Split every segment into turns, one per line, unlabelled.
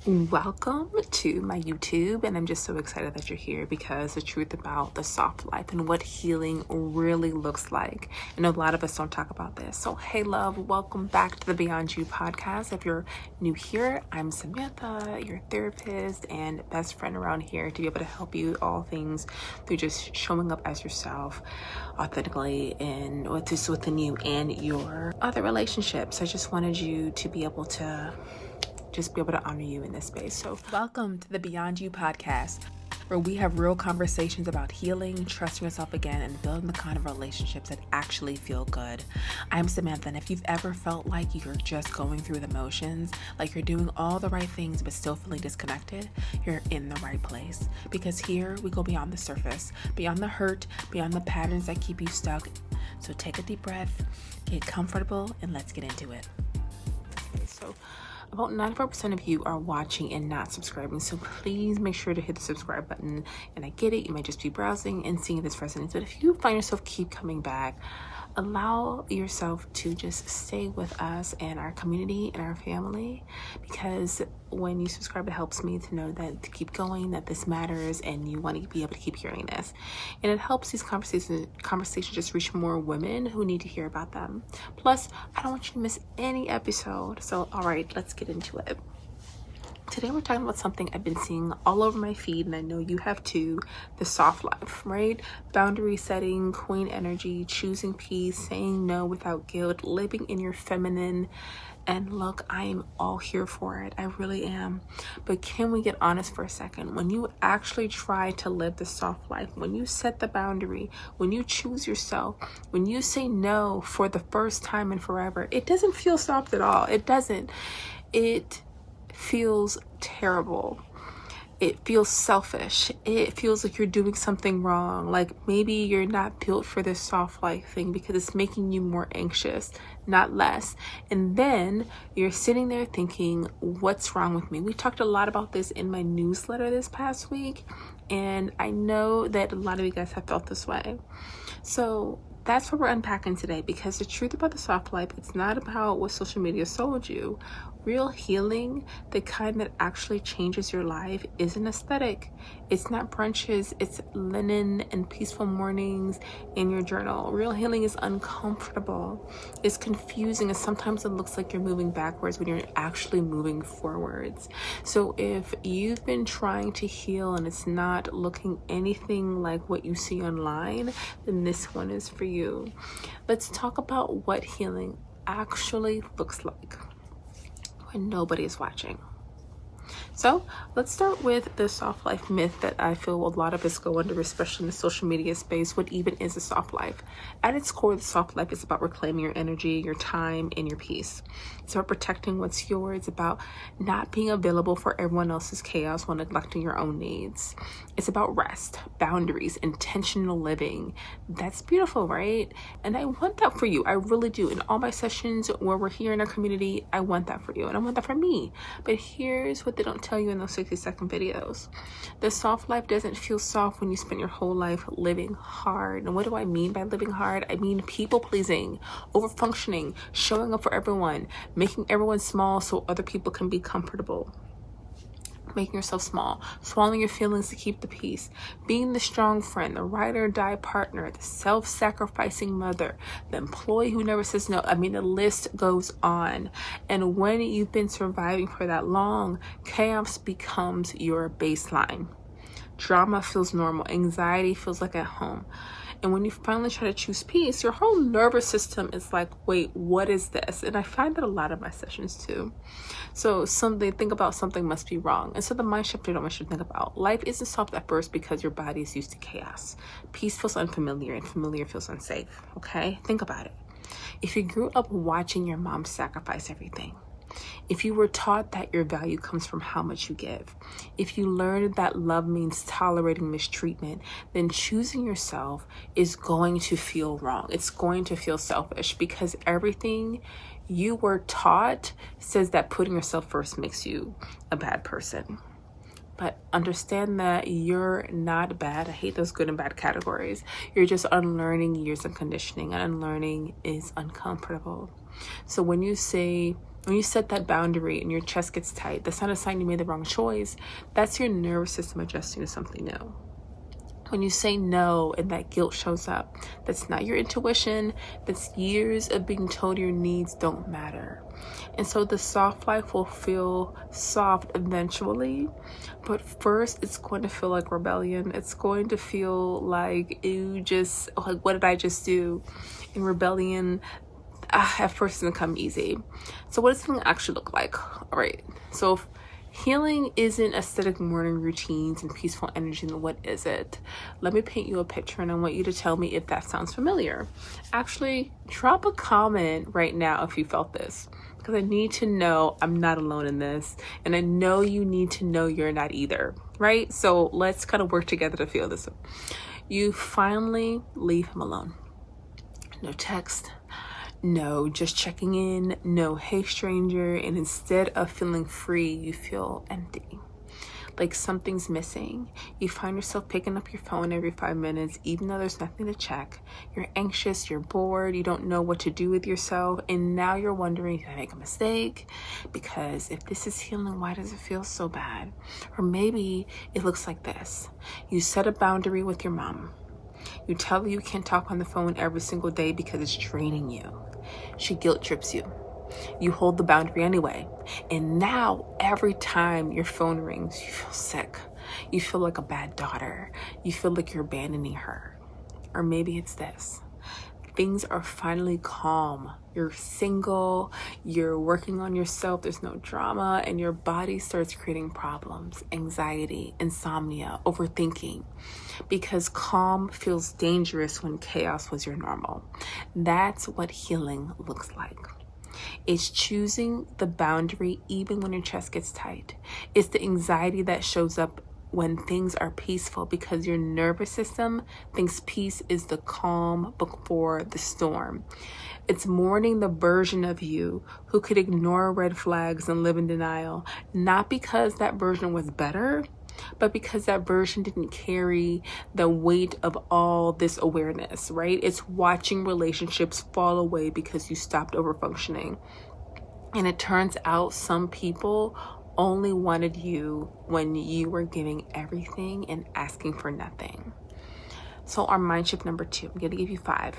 Welcome to my YouTube, and I'm just so excited that you're here because the truth about the soft life and what healing really looks like. I know a lot of us don't talk about this. So hey love, welcome back to the Beyond You podcast. If you're new here, I'm Samantha, your therapist and best friend around here to be able to help you all things through just showing up as yourself authentically and what's just within you and your other relationships. I just wanted you to be able to honor you in this space. So welcome to the Beyond You podcast, where we have real conversations about healing, trusting yourself again, and building the kind of relationships that actually feel good. I'm Samantha, and if you've ever felt like you're just going through the motions, like you're doing all the right things but still feeling disconnected, you're in the right place. Because here we go beyond the surface, beyond the hurt, beyond the patterns that keep you stuck. So take a deep breath, get comfortable, and let's get into it. Okay, so about 94% of you are watching and not subscribing, so please make sure to hit the subscribe button. And I get it, you might just be browsing and seeing this resonates, but if you find yourself keep coming back, allow yourself to just stay with us and our community and our family, because when you subscribe, it helps me to know that to keep going, that this matters, and you want to be able to keep hearing this. And it helps these conversations just reach more women who need to hear about them. Plus, I don't want you to miss any episode. So, all right, let's get into it. Today we're talking about something I've been seeing all over my feed, and I know you have too, the soft life, right? Boundary setting, queen energy, choosing peace, saying no without guilt, living in your feminine. And look, I am all here for it. I really am. But can we get honest for a second? When you actually try to live the soft life, when you set the boundary, when you choose yourself, when you say no for the first time and forever, it doesn't feel soft at all. It doesn't. It feels terrible. It feels selfish. It feels like you're doing something wrong. Like maybe you're not built for this soft life thing because it's making you more anxious, not less. And then you're sitting there thinking, what's wrong with me? We talked a lot about this in my newsletter this past week, and I know that a lot of you guys have felt this way. So that's what we're unpacking today, because the truth about the soft life, it's not about what social media sold you. Real healing, the kind that actually changes your life, isn't aesthetic. It's not brunches, it's linen and peaceful mornings in your journal. Real healing is uncomfortable. It's confusing, and sometimes it looks like you're moving backwards when you're actually moving forwards. So if you've been trying to heal and it's not looking anything like what you see online, then this one is for you. Let's talk about what healing actually looks like when nobody is watching. So let's start with the soft life myth that I feel a lot of us go under, especially in the social media space. What even is a soft life? At its core, the soft life is about reclaiming your energy, your time, and your peace. It's about protecting what's yours. It's about not being available for everyone else's chaos while neglecting your own needs. It's about rest, boundaries, intentional living. That's beautiful, right? And I want that for you. I really do. In all my sessions where we're here in our community, I want that for you, and I want that for me. But here's what they don't tell you in those 60-second videos. The soft life doesn't feel soft when you spend your whole life living hard. And what do I mean by living hard? I mean people pleasing, over functioning, showing up for everyone, making everyone small so other people can be comfortable. Making yourself small, swallowing your feelings to keep the peace, being the strong friend, the ride or die partner, the self-sacrificing mother, the employee who never says no. I mean, the list goes on. And when you've been surviving for that long, chaos becomes your baseline. Drama feels normal. Anxiety feels like at home. And when you finally try to choose peace, your whole nervous system is like, wait, what is this? And I find that a lot of my sessions too. So they think about something must be wrong. And so the mind shift I should think about. Life isn't soft at first because your body is used to chaos. Peace feels unfamiliar and familiar feels unsafe. Okay? Think about it. If you grew up watching your mom sacrifice everything, if you were taught that your value comes from how much you give, if you learned that love means tolerating mistreatment, then choosing yourself is going to feel wrong. It's going to feel selfish because everything you were taught says that putting yourself first makes you a bad person. But understand that you're not bad. I hate those good and bad categories. You're just unlearning years of conditioning, and unlearning is uncomfortable. So when you say When you set that boundary and your chest gets tight, that's not a sign you made the wrong choice. That's your nervous system adjusting to something new. When you say no and that guilt shows up, that's not your intuition. That's years of being told your needs don't matter. And so the soft life will feel soft eventually, but first it's going to feel like rebellion. It's going to feel like what did I just do? In rebellion, at first it's gonna come easy. So what does healing actually look like? All right, so if healing isn't aesthetic morning routines and peaceful energy, then what is it? Let me paint you a picture, and I want you to tell me if that sounds familiar. Actually, drop a comment right now if you felt this, because I need to know I'm not alone in this, and I know you need to know you're not either, right? So let's kind of work together to feel this. You finally leave him alone. No text, no just checking in, no hey stranger, and instead of feeling free, you feel empty, like something's missing. You find yourself picking up your phone every 5 minutes, even though there's nothing to check. You're anxious, you're bored, you don't know what to do with yourself, and now you're wondering, did I make a mistake? Because if this is healing, why does it feel so bad? Or maybe it looks like this. You set a boundary with your mom. You tell her you can't talk on the phone every single day because it's draining you. She guilt trips you. You hold the boundary anyway. And now every time your phone rings, you feel sick. You feel like a bad daughter. You feel like you're abandoning her. Or maybe it's this. Things are finally calm. You're single, you're working on yourself, there's no drama, and your body starts creating problems, anxiety, insomnia, overthinking, because calm feels dangerous when chaos was your normal. That's what healing looks like. It's choosing the boundary even when your chest gets tight. It's the anxiety that shows up when things are peaceful, because your nervous system thinks peace is the calm before the storm. It's mourning the version of you who could ignore red flags and live in denial, not because that version was better, but because that version didn't carry the weight of all this awareness, right? It's watching relationships fall away because you stopped overfunctioning. And it turns out some people only wanted you when you were giving everything and asking for nothing. So our mind shift number 2, I'm going to give you 5.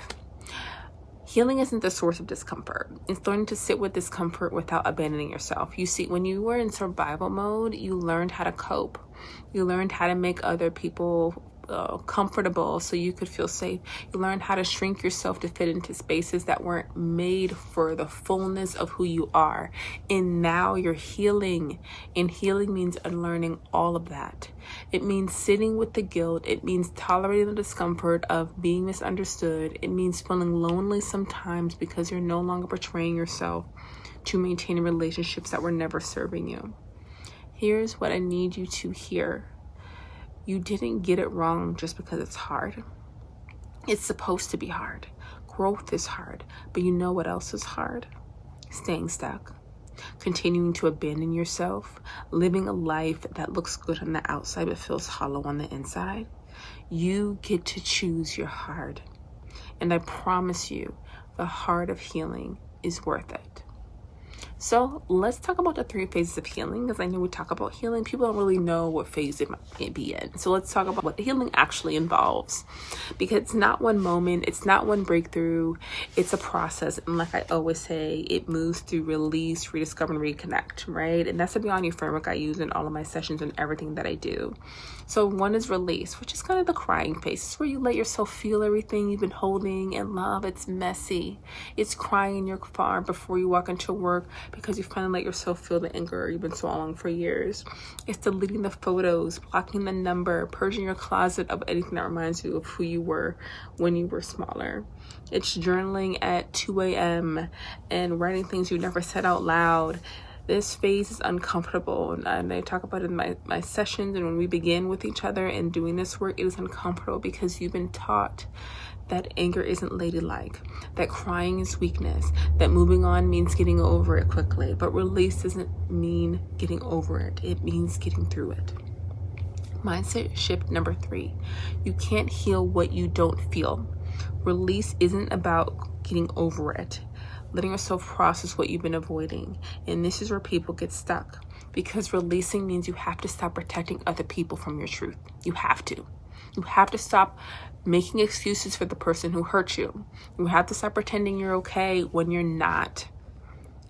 Healing isn't the source of discomfort. It's learning to sit with discomfort without abandoning yourself. You see, when you were in survival mode, you learned how to cope. You learned how to make other people comfortable so you could feel safe. You learned how to shrink yourself to fit into spaces that weren't made for the fullness of who you are. And now you're healing. And healing means unlearning all of that. It means sitting with the guilt. It means tolerating the discomfort of being misunderstood. It means feeling lonely sometimes because you're no longer portraying yourself to maintain relationships that were never serving you. Here's what I need you to hear. You didn't get it wrong just because it's hard. It's supposed to be hard. Growth is hard. But you know what else is hard? Staying stuck. Continuing to abandon yourself. Living a life that looks good on the outside but feels hollow on the inside. You get to choose your hard. And I promise you, the heart of healing is worth it. So let's talk about the 3 phases of healing, because I know we talk about healing. People don't really know what phase it might be in. So let's talk about what healing actually involves, because it's not one moment. It's not one breakthrough. It's a process. And like I always say, it moves through release, rediscover, and reconnect, right? And that's the Beyond You framework I use in all of my sessions and everything that I do. So 1 is release, which is kind of the crying phase. It's where you let yourself feel everything you've been holding and love. It's messy. It's crying in your car before you walk into work because you finally let yourself feel the anger you've been swallowing for years. It's deleting the photos, blocking the number, purging your closet of anything that reminds you of who you were when you were smaller. It's journaling at 2 a.m. and writing things you never said out loud. This phase is uncomfortable, and I talk about it in my sessions, and when we begin with each other and doing this work, it is uncomfortable because you've been taught that anger isn't ladylike, that crying is weakness, that moving on means getting over it quickly. But release doesn't mean getting over it. It means getting through it. Mindset shift number 3. You can't heal what you don't feel. Release isn't about getting over it. letting yourself process what you've been avoiding. And this is where people get stuck, because releasing means you have to stop protecting other people from your truth. You have to. You have to stop making excuses for the person who hurt you. You have to stop pretending you're okay when you're not.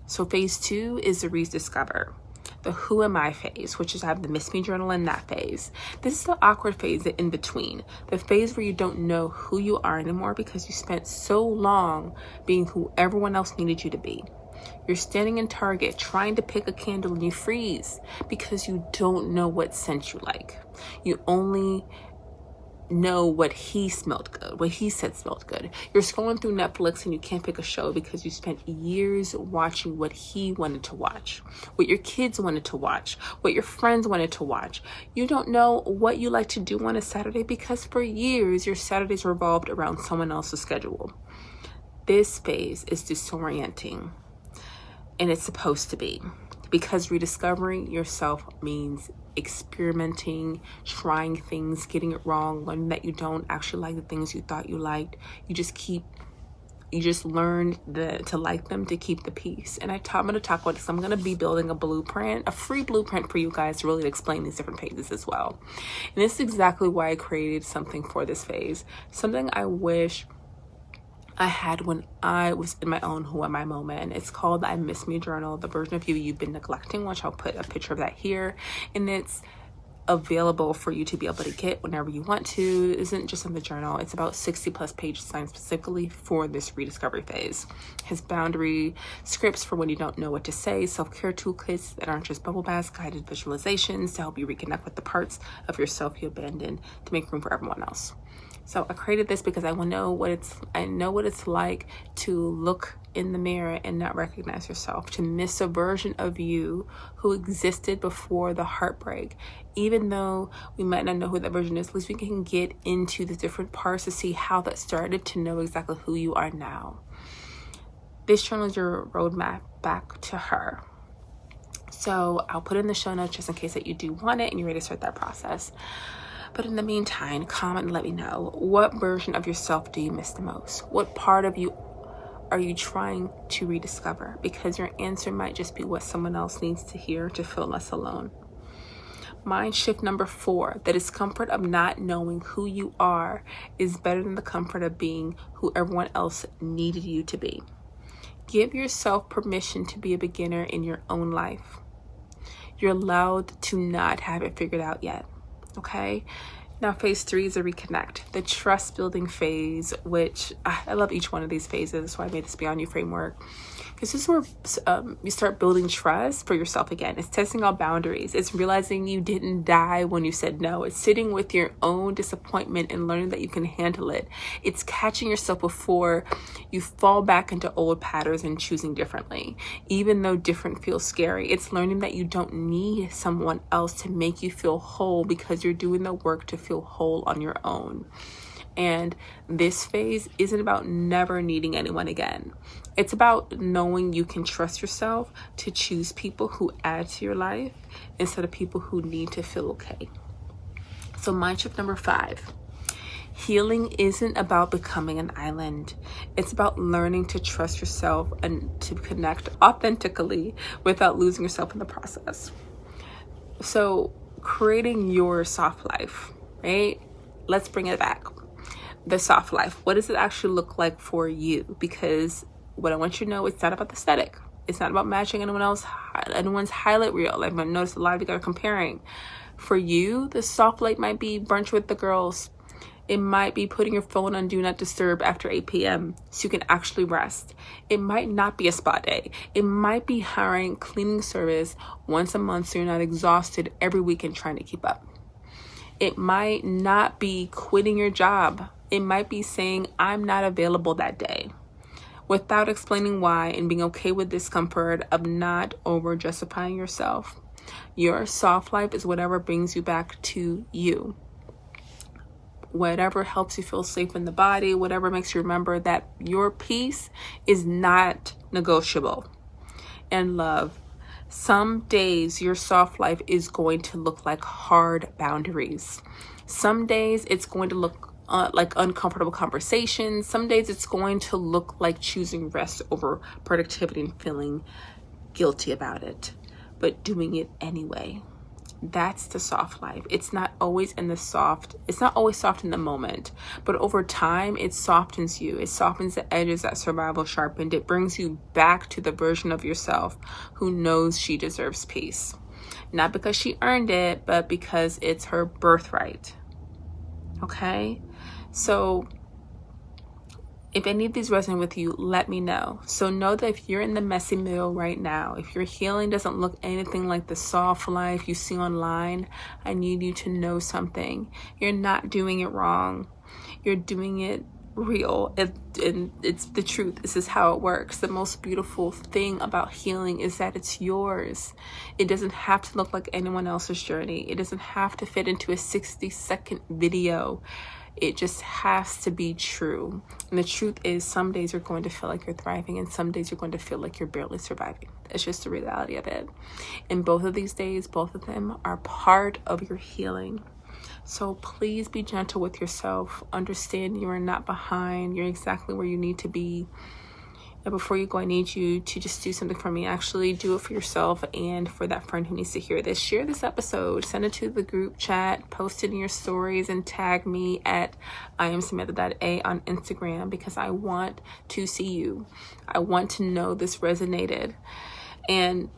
So phase 2 is the rediscover. The who am I phase, which is I have the Miss Me journal in that phase. This is the awkward phase, the in between. The phase where you don't know who you are anymore because you spent so long being who everyone else needed you to be. You're standing in Target trying to pick a candle and you freeze because you don't know what scent you like. You only know what he smelled good, what he said smelled good. You're scrolling through Netflix and you can't pick a show because you spent years watching what he wanted to watch, what your kids wanted to watch, what your friends wanted to watch. You don't know what you like to do on a Saturday because for years your Saturdays revolved around someone else's schedule. This phase is disorienting, and it's supposed to be, because rediscovering yourself means experimenting, trying things, getting it wrong, learning that you don't actually like the things you thought you liked. You just learn to like them to keep the peace. And I'm going to talk about this. I'm going to be building a blueprint, a free blueprint for you guys to really explain these different phases as well. And this is exactly why I created something for this phase, something I wish I had when I was in my own who am I moment. It's called the I Miss Me journal, the version of you you've been neglecting, which I'll put a picture of that here. And it's available for you to be able to get whenever you want to. It isn't just in the journal. It's about 60 plus pages designed specifically for this rediscovery phase. It has boundary scripts for when you don't know what to say, self-care toolkits that aren't just bubble baths, guided visualizations to help you reconnect with the parts of yourself you abandoned to make room for everyone else. So I created this because I know what it's like to look in the mirror and not recognize yourself, to miss a version of you who existed before the heartbreak. Even though we might not know who that version is, at least we can get into the different parts to see how that started, to know exactly who you are now. This journal is your roadmap back to her. So I'll put it in the show notes just in case that you do want it and you're ready to start that process. But in the meantime, comment and let me know, what version of yourself do you miss the most? What part of you are you trying to rediscover? Because your answer might just be what someone else needs to hear to feel less alone. Mind shift number 4, the discomfort of not knowing who you are is better than the comfort of being who everyone else needed you to be. Give yourself permission to be a beginner in your own life. You're allowed to not have it figured out yet. Okay, now phase 3 is a reconnect, the trust building phase, which I love each one of these phases. That's why I made this Beyond You framework, because this is where you start building trust for yourself again. It's testing all boundaries. It's realizing you didn't die when you said no. It's sitting with your own disappointment and learning that you can handle it. It's catching yourself before you fall back into old patterns and choosing differently, even though different feels scary. It's learning that you don't need someone else to make you feel whole, because you're doing the work to feel whole on your own. And this phase isn't about never needing anyone again. It's about knowing you can trust yourself to choose people who add to your life instead of people who need to feel okay. So mind shift number 5. Healing isn't about becoming an island. It's about learning to trust yourself and to connect authentically without losing yourself in the process. So creating your soft life, right? Let's bring it back. The soft life. What does it actually look like for you? Because what I want you to know, it's not about the aesthetic. It's not about matching anyone's highlight reel. I've noticed a lot of you are comparing. For you, the soft life might be brunch with the girls. It might be putting your phone on do not disturb after 8 p.m. so you can actually rest. It might not be a spa day. It might be hiring cleaning service once a month so you're not exhausted every weekend trying to keep up. It might not be quitting your job. It might be saying, I'm not available that day, without explaining why and being okay with discomfort of not over justifying yourself. Your soft life is whatever brings you back to you. Whatever helps you feel safe in the body, whatever makes you remember that your peace is not negotiable. And love, some days your soft life is going to look like hard boundaries. Some days it's going to look like uncomfortable conversations. Some days it's going to look like choosing rest over productivity and feeling guilty about it, but doing it anyway. That's the soft life. It's not always soft in the moment, but over time it softens you. It softens the edges that survival sharpened. It brings you back to the version of yourself who knows she deserves peace. Not because she earned it, but because it's her birthright. Okay? So if any of these resonate with you, let me know. So know that if you're in the messy middle right now, if your healing doesn't look anything like the soft life you see online, I need you to know something. You're not doing it wrong. You're doing it real. And it's the truth. This is how it works. The most beautiful thing about healing is that it's yours. It doesn't have to look like anyone else's journey. It doesn't have to fit into a 60-second video. It just has to be true. And the truth is, some days you're going to feel like you're thriving, and some days you're going to feel like you're barely surviving. It's just the reality of it. And both of these days, both of them are part of your healing. So please be gentle with yourself. Understand you are not behind. You're exactly where you need to be. And before you go, I need you to just do something for me. Actually, do it for yourself and for that friend who needs to hear this. Share this episode. Send it to the group chat. Post it in your stories and tag me at unsafe on Instagram, because I want to see you. I want to know this resonated. And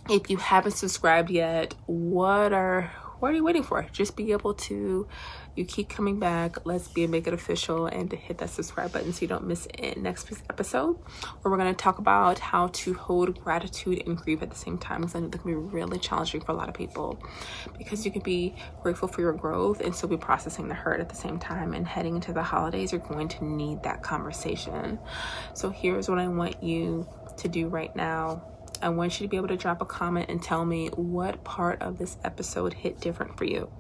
if you haven't subscribed yet, what are you waiting for? Just be able to, you keep coming back. Let's make it official, and to hit that subscribe button so you don't miss next week's episode, where we're going to talk about how to hold gratitude and grief at the same time, because I know that can be really challenging for a lot of people, because you can be grateful for your growth and still be processing the hurt at the same time. And heading into the holidays, you're going to need that conversation. So here's what I want you to do right now. I want you to be able to drop a comment and tell me what part of this episode hit different for you.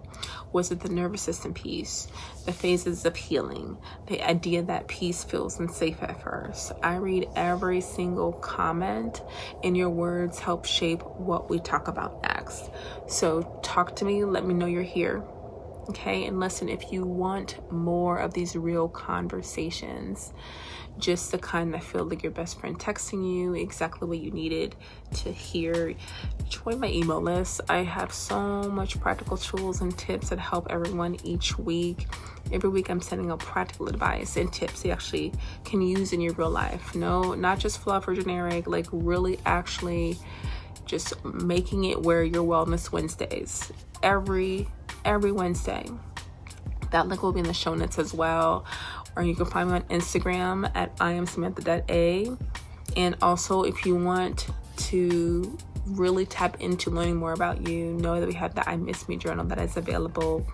Was it the nervous system piece, the phases of healing, the idea that peace feels unsafe at first? I read every single comment, and your words help shape what we talk about next. So talk to me, let me know you're here. Okay, and listen, if you want more of these real conversations, just the kind that feel like your best friend texting you exactly what you needed to hear, join my email list. I have so much practical tools and tips that help everyone each week. Every week I'm sending out practical advice and tips you actually can use in your real life. No, not just fluff or generic, like really actually just making it where your Wellness Wednesdays every Wednesday. That link will be in the show notes as well. Or you can find me on Instagram at unsafe. And also, if you want to really tap into learning more about you, know that we have the I Miss Me journal that is available.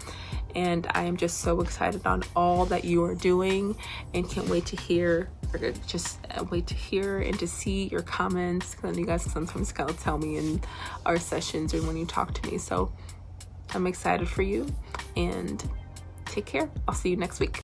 And I am just so excited on all that you are doing, and can't wait to hear, and to see your comments. Because you guys sometimes kind of tell me in our sessions or when you talk to me. So I'm excited for you, and take care. I'll see you next week.